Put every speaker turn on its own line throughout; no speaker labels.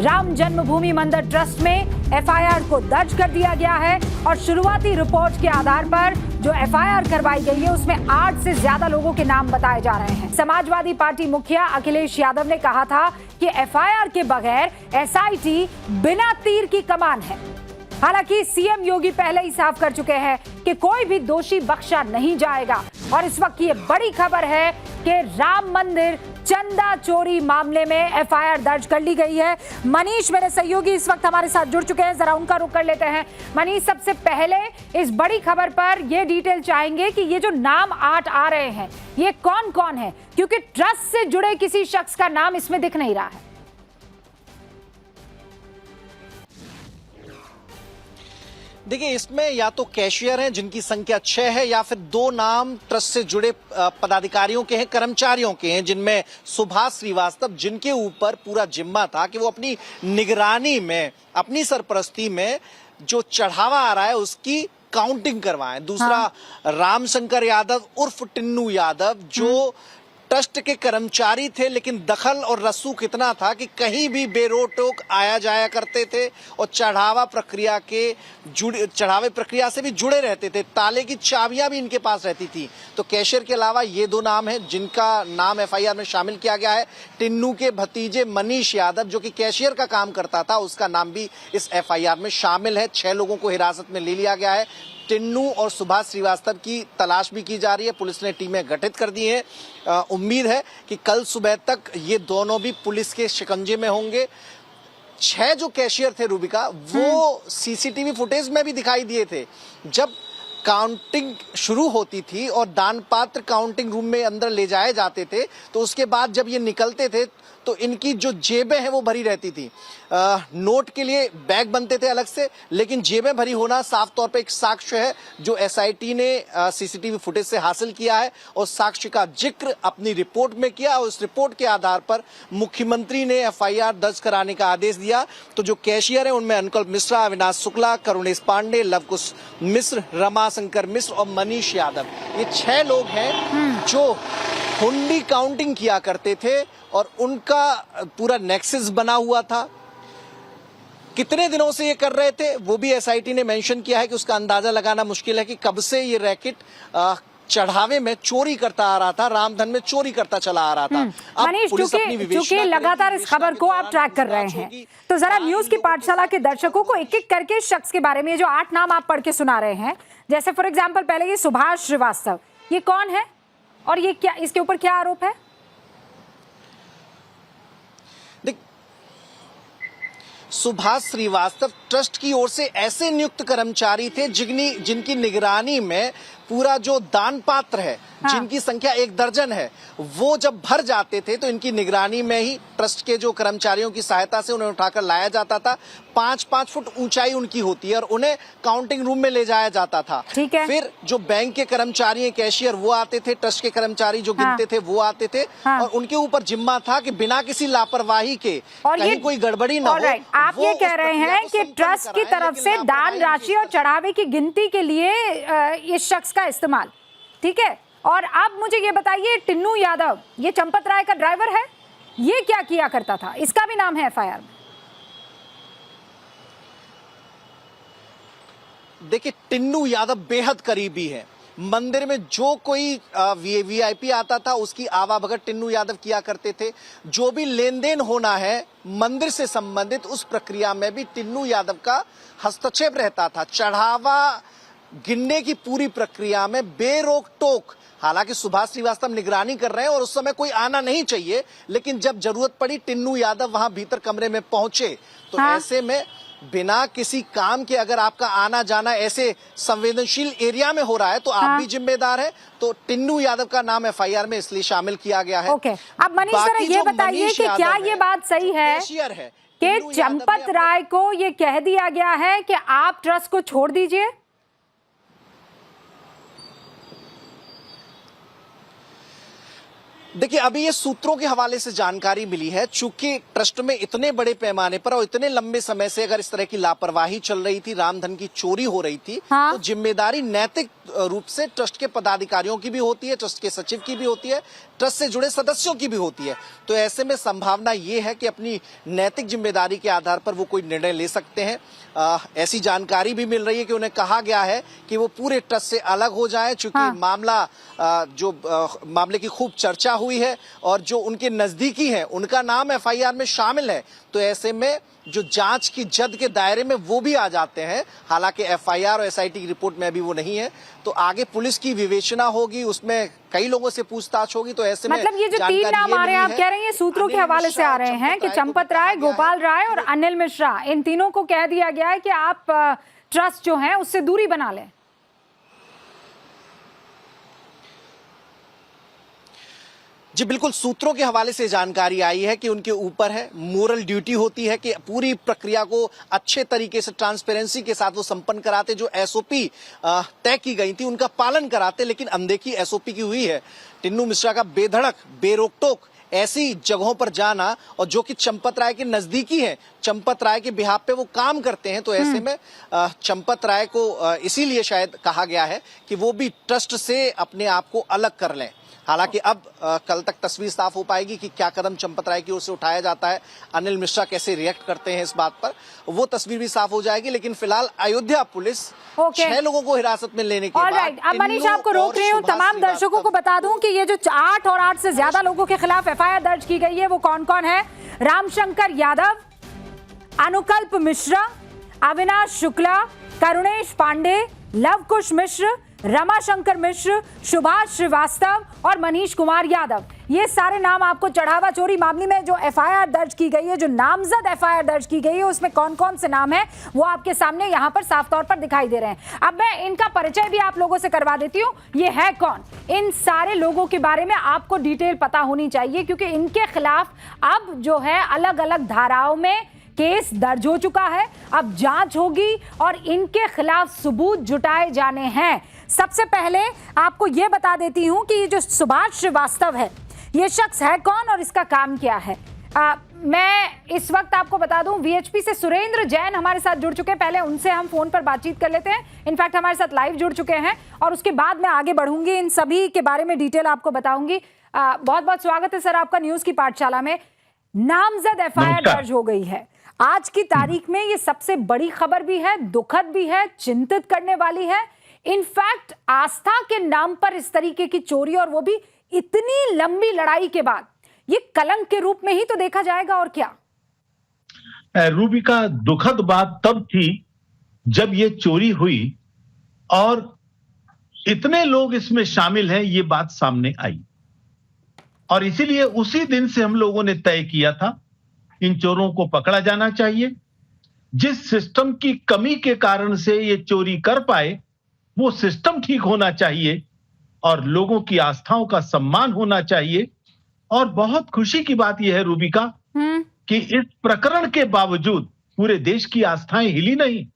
राम जन्मभूमि मंदिर ट्रस्ट में एफआईआर को दर्ज कर दिया गया है और शुरुआती रिपोर्ट के आधार पर जो एफआईआर करवाई गई है उसमें 8 से ज्यादा लोगों के नाम बताए जा रहे हैं। समाजवादी पार्टी मुखिया अखिलेश यादव ने कहा था कि एफआईआर के बगैर एसआईटी बिना तीर की कमान है। हालांकि सीएम योगी पहले ही साफ कर चुके हैं कि कोई भी दोषी बख्शा नहीं जाएगा। और इस वक्त ये बड़ी खबर है कि राम मंदिर चंदा चोरी मामले में एफआईआर दर्ज कर ली गई है। मनीष मेरे सहयोगी इस वक्त हमारे साथ जुड़ चुके हैं, जरा उनका रुख कर लेते हैं। मनीष, सबसे पहले इस बड़ी खबर पर ये डिटेल चाहेंगे कि ये जो नाम 8 आ रहे हैं ये कौन कौन है, क्योंकि ट्रस्ट से जुड़े किसी शख्स का नाम इसमें दिख नहीं रहा है।
देखिए, इसमें या तो कैशियर हैं जिनकी संख्या 6 है, या फिर 2 नाम ट्रस्ट से जुड़े पदाधिकारियों के हैं, कर्मचारियों के हैं, जिनमें सुभाष श्रीवास्तव, जिनके ऊपर पूरा जिम्मा था कि वो अपनी निगरानी में, अपनी सरपरस्ती में जो चढ़ावा आ रहा है उसकी काउंटिंग करवाएं। दूसरा रामशंकर यादव उर्फ टिन्नू यादव, जो ट्रस्ट के कर्मचारी थे लेकिन दखल और रसूख इतना था कि कहीं भी बेरोक आया जाया करते थे और चढ़ावे प्रक्रिया से भी जुड़े रहते थे। ताले की चाबियां भी इनके पास रहती थी। तो कैशियर के अलावा ये 2 नाम हैं जिनका नाम एफआईआर में शामिल किया गया है। टिन्नू के भतीजे मनीष यादव, जो कि कैशियर का काम करता था, उसका नाम भी इस एफआईआर में शामिल है। 6 लोगों को हिरासत में ले लिया गया है। टिन्नू और सुभाष श्रीवास्तव की तलाश भी की जा रही है। पुलिस ने टीमें गठित कर दी हैं। उम्मीद है कि कल सुबह तक ये दोनों भी पुलिस के शिकंजे में होंगे। 6 जो कैशियर थे रूबिका, वो सीसीटीवी फुटेज में भी दिखाई दिए थे। जब काउंटिंग शुरू होती थी और दान पात्र काउंटिंग रूम में अंदर ले जाए जाते थे, तो उसके बाद जब ये निकलते थे तो इनकी जो जेबें हैं वो भरी रहती थी। नोट के लिए बैग बनते थे अलग से, लेकिन जेबें भरी होना साफ तौर पे एक साक्ष्य है जो एसआईटी ने सीसीटीवी फुटेज से हासिल किया है और साक्ष्य का जिक्र अपनी रिपोर्ट में किया। और उस रिपोर्ट के आधार पर मुख्यमंत्री ने एफआईआर दर्ज कराने का आदेश दिया। तो जो कैशियर है उनमें अनुकल्प मिश्रा, अविनाश शुक्ला, करुणेश पांडे, लवकुश मिश्र, रमाशंकर मिश्र और मनीष यादव, ये 6 लोग हैं जो हुंडी काउंटिंग किया करते थे और उनका पूरा नेक्सस बना हुआ था। कितने दिनों से ये कर रहे थे वो भी एसआईटी ने मेंशन किया है कि उसका अंदाजा लगाना मुश्किल है कि कब से ये रैकेट चढ़ावे में चोरी करता आ रहा था, रामधन में चोरी करता चला आ रहा था।
मनीष, चूंकि लगातार इस खबर को आप ट्रैक कर रहे हैं, तो जरा न्यूज की पाठशाला के दर्शकों को एक एक करके शख्स के बारे में जो 8 नाम आप पढ़ के सुना रहे हैं, जैसे फॉर एग्जाम्पल पहले ये सुभाष श्रीवास्तव, ये कौन है और ये क्या, इसके ऊपर क्या आरोप है?
सुभाष श्रीवास्तव ट्रस्ट की ओर से ऐसे नियुक्त कर्मचारी थे जिनकी निगरानी में पूरा जो दान पात्र है, जिनकी संख्या 1 दर्जन है, वो जब भर जाते थे तो इनकी निगरानी में ही ट्रस्ट के जो कर्मचारियों की सहायता से उन्हें उठाकर लाया जाता था। 5-5 फुट ऊंचाई उनकी होती है और उन्हें काउंटिंग रूम में ले जाया जाता था। फिर जो बैंक के कर्मचारी हैं, कैशियर, वो आते थे, ट्रस्ट के कर्मचारी जो गिनते थे वो आते थे और उनके ऊपर जिम्मा था कि बिना किसी लापरवाही के कहीं कोई गड़बड़ी न हो।
आप ये कह रहे हैं कि ट्रस्ट की तरफ से दान राशि और चढ़ावे की गिनती के लिए इस शख्स का इस्तेमाल, ठीक है। और अब मुझे ये बताइए, टिन्नू यादव ये चंपत राय का ड्राइवर है, ये क्या किया करता था? इसका भी नाम है एफआईआर में।
देखिए, टिन्नू यादव बेहद करीबी है। मंदिर में जो कोई वीआईपी आता था उसकी आवाभगत टिन्नू यादव किया करते थे। जो भी लेन देन होना है मंदिर से संबंधित, उस प्रक्रिया में भी टिन्नू यादव का हस्तक्षेप रहता था। चढ़ावा गिनने की पूरी प्रक्रिया में बेरोक टोक, हालांकि सुभाष श्रीवास्तव निगरानी कर रहे हैं और उस समय कोई आना नहीं चाहिए, लेकिन जब जरूरत पड़ी टिन्नू यादव वहां भीतर कमरे में पहुंचे। तो ऐसे में बिना किसी काम के अगर आपका आना जाना ऐसे संवेदनशील एरिया में हो रहा है तो आप भी जिम्मेदार है। तो टिन्नू यादव का नाम एफआईआर में इसलिए शामिल किया गया है।
ओके, अब मनीष जरा ये बताइए कि क्या ये बात सही है कि चंपत राय को ये कह दिया गया है कि आप ट्रस्ट को छोड़ दीजिए?
देखिए, अभी ये सूत्रों के हवाले से जानकारी मिली है, चूंकि ट्रस्ट में इतने बड़े पैमाने पर और इतने लंबे समय से अगर इस तरह की लापरवाही चल रही थी, रामधन की चोरी हो रही थी,
हाँ?
तो जिम्मेदारी नैतिक रूप से ट्रस्ट के पदाधिकारियों की भी होती है, ट्रस्ट के सचिव की भी होती है, ट्रस्ट से जुड़े सदस्यों की भी होती है। तो ऐसे में संभावना ये है कि अपनी नैतिक जिम्मेदारी के आधार पर वो कोई निर्णय ले सकते हैं। ऐसी जानकारी भी मिल रही है कि उन्हें कहा गया है कि वो पूरे ट्रस्ट से अलग हो जाएं, चूंकि
हाँ।
मामले की खूब चर्चा हुई है और जो उनके नजदीकी हैं उनका नाम एफआईआर में शामिल है, तो ऐसे में जो जांच की जद के दायरे में वो भी आ जाते हैं। हालांकि एफआईआर और एसआईटी की रिपोर्ट में अभी वो नहीं है, तो आगे पुलिस की विवेचना होगी, उसमें कई लोगों से पूछताछ होगी। तो ऐसे में
मतलब ये जो 3 नाम आ रहे हैं, आप कह रहे हैं सूत्रों के हवाले से आ रहे हैं कि चंपत राय, गोपाल राय और अनिल मिश्रा, इन तीनों को कह दिया गया है कि आप ट्रस्ट जो है उससे दूरी बना लें।
जी बिल्कुल, सूत्रों के हवाले से जानकारी आई है कि उनके ऊपर है मोरल ड्यूटी होती है कि पूरी प्रक्रिया को अच्छे तरीके से ट्रांसपेरेंसी के साथ वो संपन्न कराते, जो एसओपी तय की गई थी उनका पालन कराते, लेकिन अनदेखी एसओपी की हुई है। टिन्नू मिश्रा का बेधड़क बेरोकटोक ऐसी जगहों पर जाना, और जो कि चंपत राय के नजदीकी हैं, चंपत राय के बिहाफ पे वो काम करते हैं, तो ऐसे में चंपत राय को इसीलिए शायद कहा गया है कि वो भी ट्रस्ट से अपने आप को अलग कर लें। हालांकि अब कल तक तस्वीर साफ हो पाएगी कि क्या कदम चंपत राय की ओर से उठाया जाता है, अनिल मिश्रा कैसे रिएक्ट करते हैं इस बात पर, वो तस्वीर भी साफ हो जाएगी। लेकिन फिलहाल अयोध्या पुलिस 6 लोगों को हिरासत में लेने के बाद,
अब मनीष आपको रोक रही हूँ, तमाम दर्शकों को बता दूं कि ये जो 8 और 8 से ज्यादा लोगों के खिलाफ एफआईआर दर्ज की गई है वो कौन कौन है? रामशंकर यादव, अनुकल्प मिश्रा, अविनाश शुक्ला, करुणेश पांडे, लवकुश मिश्र, रमाशंकर मिश्र, सुभाष श्रीवास्तव और मनीष कुमार यादव। ये सारे नाम आपको चढ़ावा चोरी मामले में जो एफआईआर दर्ज की गई है, जो नामजद एफआईआर दर्ज की गई है, उसमें कौन कौन से नाम है वो आपके सामने यहाँ पर साफ तौर पर दिखाई दे रहे हैं। अब मैं इनका परिचय भी आप लोगों से करवा देती हूँ। ये है कौन? इन सारे लोगों के बारे में आपको डिटेल पता होनी चाहिए, क्योंकि इनके खिलाफ अब जो है अलग अलग धाराओं में केस दर्ज हो चुका है। अब जांच होगी और इनके खिलाफ सबूत जुटाए जाने हैं। सबसे पहले आपको यह बता देती हूं कि ये जो सुभाष श्रीवास्तव है, ये शख्स है कौन और इसका काम क्या है। मैं इस वक्त आपको बता दूं, वीएचपी से सुरेंद्र जैन हमारे साथ जुड़ चुके हैं। पहले उनसे हम फोन पर बातचीत कर लेते हैं। इनफैक्ट हमारे साथ लाइव जुड़ चुके हैं और उसके बाद मैं आगे बढ़ूंगी, इन सभी के बारे में डिटेल आपको बताऊंगी। बहुत बहुत स्वागत है सर आपका न्यूज की पाठशाला में। नामजद एफआईआर दर्ज हो गई है आज की तारीख में। ये सबसे बड़ी खबर भी है, दुखद भी है, चिंतित करने वाली है। इनफैक्ट आस्था के नाम पर इस तरीके की चोरी, और वो भी इतनी लंबी लड़ाई के बाद, ये कलंक के रूप में ही तो देखा जाएगा। और क्या
रूबी का दुखद बात तब थी जब ये चोरी हुई और इतने लोग इसमें शामिल हैं, ये बात सामने आई, और इसीलिए उसी दिन से हम लोगों ने तय किया था इन चोरों को पकड़ा जाना चाहिए। जिस सिस्टम की कमी के कारण से ये चोरी कर पाए, वो सिस्टम ठीक होना चाहिए और लोगों की आस्थाओं का सम्मान होना चाहिए। और बहुत खुशी की बात यह है रूबिका कि इस प्रकरण के बावजूद पूरे देश की आस्थाएं हिली नहीं,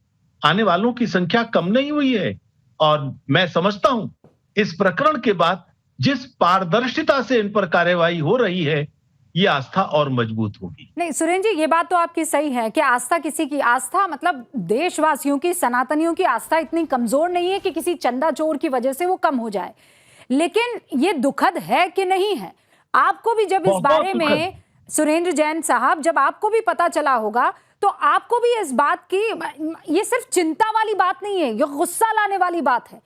आने वालों की संख्या कम नहीं हुई है। और मैं समझता हूं इस प्रकरण के बाद जिस पारदर्शिता से इन पर कार्यवाही हो रही है, ये आस्था और मजबूत होगी।
नहीं सुरेंद्र जी, ये बात तो आपकी सही है कि आस्था, किसी की आस्था मतलब देशवासियों की, सनातनियों की आस्था इतनी कमजोर नहीं है कि किसी चंदा चोर की वजह से वो कम हो जाए। लेकिन ये दुखद है कि नहीं है? आपको भी जब इस बारे में, सुरेंद्र जैन साहब, जब आपको भी पता चला होगा तो आपको भी इस बात की, ये सिर्फ चिंता वाली बात नहीं है, ये गुस्सा लाने वाली बात है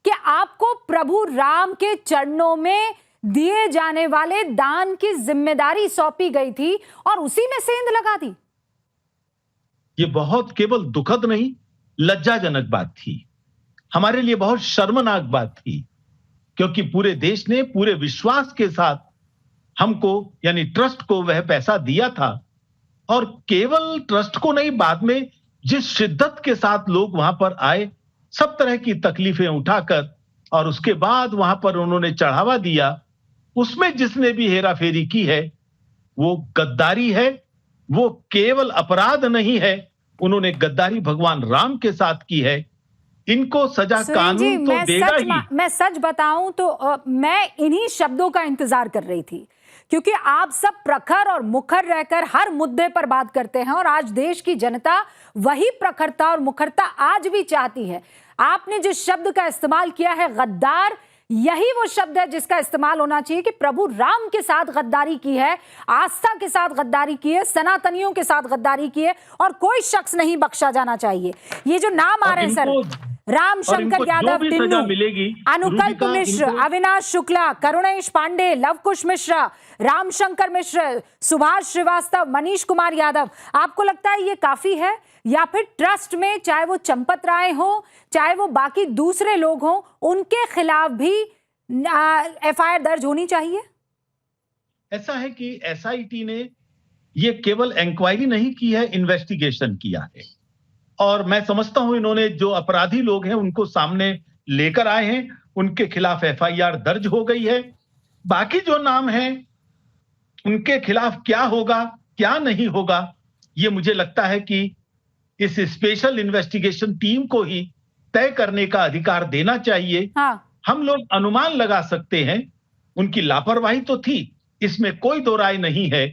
कि आपको प्रभु राम के चरणों में दिए जाने वाले दान की जिम्मेदारी सौंपी गई थी और उसी में सेंध लगा दी।
ये बहुत केवल दुखद नहीं, लज्जाजनक बात थी, हमारे लिए बहुत शर्मनाक बात थी, क्योंकि पूरे देश ने पूरे विश्वास के साथ हमको यानी ट्रस्ट को वह पैसा दिया था। और केवल ट्रस्ट को नहीं, बाद में जिस शिद्दत के साथ लोग वहां पर आए, सब तरह की तकलीफें उठाकर, और उसके बाद वहां पर उन्होंने चढ़ावा दिया, उसमें जिसने भी हेराफेरी की है वो गद्दारी है। वो केवल अपराध नहीं है, उन्होंने गद्दारी भगवान राम के साथ की है। इनको सजा
सुरेन जी,
कानून तो देगा ही।
मैं सच बताऊं तो मैं इन्हीं शब्दों का इंतजार कर रही थी, क्योंकि आप सब प्रखर और मुखर रहकर हर मुद्दे पर बात करते हैं और आज देश की जनता वही प्रखरता और मुखरता आज भी चाहती है। आपने जिस शब्द का इस्तेमाल किया है गद्दार, यही वो शब्द है जिसका इस्तेमाल होना चाहिए कि प्रभु राम के साथ गद्दारी की है, आस्था के साथ गद्दारी की है, सनातनियों के साथ गद्दारी की है और कोई शख्स नहीं बख्शा जाना चाहिए। ये जो नाम आ रहे हैं सर, राम शंकर यादव, टिन्नू, अनुकल्प मिश्र, अविनाश शुक्ला, करुणेश पांडे, लवकुश मिश्रा, रामशंकर मिश्र, सुभाष श्रीवास्तव, मनीष कुमार यादव, आपको लगता है ये काफी है या फिर ट्रस्ट में चाहे वो चंपत राय हो चाहे वो बाकी दूसरे लोग हों उनके खिलाफ भी एफआईआर दर्ज होनी चाहिए?
ऐसा है कि एसआईटी ने ये केवल इंक्वायरी नहीं की है, इन्वेस्टिगेशन किया है और मैं समझता हूं इन्होंने जो अपराधी लोग हैं उनको सामने लेकर आए हैं, उनके खिलाफ एफआईआर दर्ज हो गई है। बाकी जो नाम हैं उनके खिलाफ क्या होगा क्या नहीं होगा, ये मुझे लगता है कि इस स्पेशल इन्वेस्टिगेशन टीम को ही तय करने का अधिकार देना चाहिए। हम लोग अनुमान लगा सकते हैं, उनकी लापरवाही तो थी, इसमें कोई दो राय नहीं है,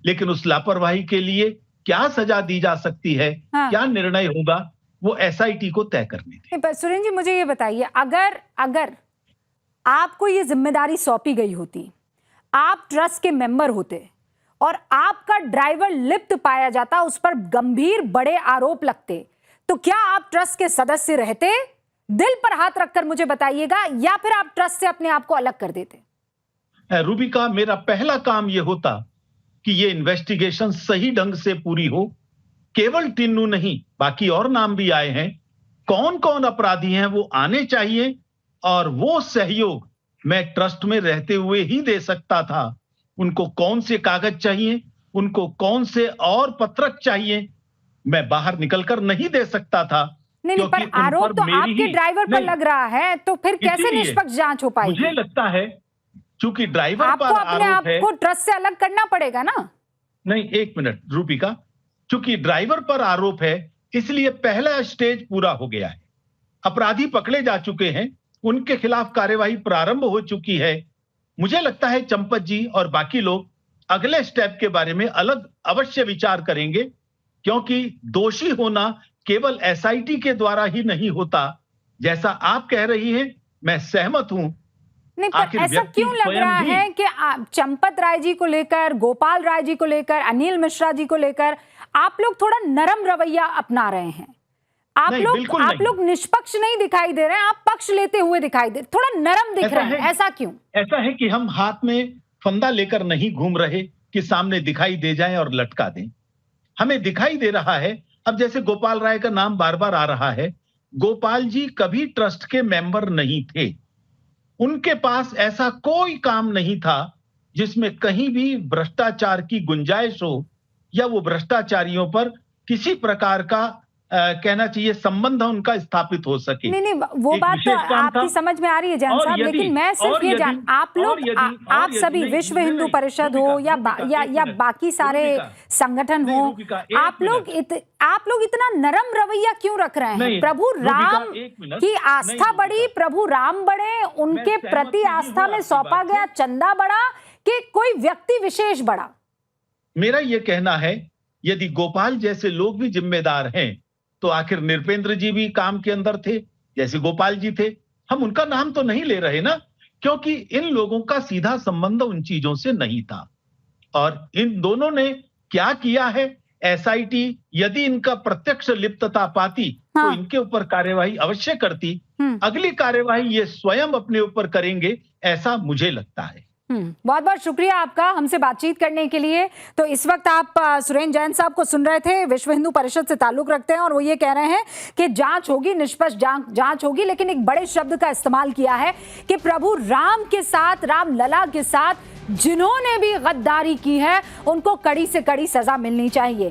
लेकिन उस लापरवाही के लिए क्या सजा दी जा सकती है, क्या निर्णय होगा, वो एसआईटी को तय करने दें।
पर सुरेन जी मुझे ये बताइए, अगर आपको ये जिम्मेदारी सौंपी गई होती, आप ट्रस्ट के मेंबर होते और आपका ड्राइवर लिप्त पाया जाता, उस पर गंभीर बड़े आरोप लगते, तो क्या आप ट्रस्ट के सदस्य रहते? दिल पर हाथ रखकर मुझे बताइएगा, या फिर आप ट्रस्ट से अपने आप को अलग कर देते?
रूबिका, मेरा पहला काम यह होता कि ये इन्वेस्टिगेशन सही ढंग से पूरी हो। केवल टिन्नू नहीं, बाकी और नाम भी आए हैं, कौन कौन अपराधी हैं वो आने चाहिए और वो सहयोग मैं ट्रस्ट में रहते हुए ही दे सकता था। उनको कौन से कागज चाहिए, उनको कौन से और पत्रक चाहिए, मैं बाहर निकलकर नहीं दे सकता था।
नहीं, पर आरोप तो आपके ड्राइवर पर लग रहा है, तो फिर कैसे निष्पक्ष जांच हो पाएगी?
मुझे लगता है क्योंकि ड्राइवर पर
अपने आप को ट्रस्ट से अलग करना पड़ेगा ना।
नहीं, एक मिनट रूपिका, क्योंकि ड्राइवर पर आरोप है इसलिए पहला स्टेज पूरा हो गया है, अपराधी पकड़े जा चुके हैं, उनके खिलाफ कार्यवाही प्रारंभ हो चुकी है। मुझे लगता है चंपत जी और बाकी लोग अगले स्टेप के बारे में अलग अवश्य विचार करेंगे, क्योंकि दोषी होना केवल एसआईटी के द्वारा ही नहीं होता। जैसा आप कह रही हैं, मैं सहमत हूं।
नहीं, पर ऐसा क्यों लग रहा है कि चंपत राय जी को लेकर, गोपाल राय जी को लेकर, अनिल मिश्रा जी को लेकर आप लोग थोड़ा नरम रवैया अपना रहे हैं? आप लोग निष्पक्ष नहीं दिखाई दे रहे हैं, आप पक्ष लेते हुए दिखाई दे, थोड़ा नरम दिख रहे हैं, ऐसा क्यों?
ऐसा है कि हम हाथ में फंदा लेकर नहीं घूम रहे कि सामने दिखाई दे जाए और लटका दें। हमें दिखाई दे रहा है, अब जैसे गोपाल राय का नाम बार बार आ रहा है, गोपाल जी कभी ट्रस्ट के मेंबर नहीं थे, उनके पास ऐसा कोई काम नहीं था जिसमें कहीं भी भ्रष्टाचार की गुंजाइश हो या वो भ्रष्टाचारियों पर किसी प्रकार का कहना चाहिए संबंध उनका स्थापित हो सके।
नहीं, वो बात तो आपकी समझ में आ रही है जान साहब, लेकिन मैं सिर्फ ये जान, आप सभी विश्व हिंदू परिषद हो या बाकी सारे संगठन हो, आप लोग इतना नरम रवैया क्यों रख रहे हैं? प्रभु राम की आस्था बढ़ी, प्रभु राम बढ़े, उनके प्रति आस्था में सौंपा गया चंदा बढ़ा कि कोई व्यक्ति विशेष बढ़ा?
मेरा यह कहना है, यदि गोपाल जैसे लोग भी जिम्मेदार हैं तो आखिर नृपेंद्र जी भी काम के अंदर थे जैसे गोपाल जी थे। हम उनका नाम तो नहीं ले रहे ना, क्योंकि इन लोगों का सीधा संबंध उन चीजों से नहीं था। और इन दोनों ने क्या किया है, एसआईटी यदि इनका प्रत्यक्ष लिप्तता पाती तो इनके ऊपर कार्यवाही अवश्य करती। अगली कार्यवाही ये स्वयं अपने ऊपर करेंगे, ऐसा मुझे लगता है।
बहुत बहुत शुक्रिया आपका हमसे बातचीत करने के लिए। तो इस वक्त आप सुरेन जैन साहब को सुन रहे थे, विश्व हिंदू परिषद से ताल्लुक रखते हैं और वो ये कह रहे हैं कि जांच होगी, निष्पक्ष जांच होगी, लेकिन एक बड़े शब्द का इस्तेमाल किया है कि प्रभु राम के साथ, राम लला के साथ जिन्होंने भी गद्दारी की है उनको कड़ी से कड़ी सजा मिलनी चाहिए।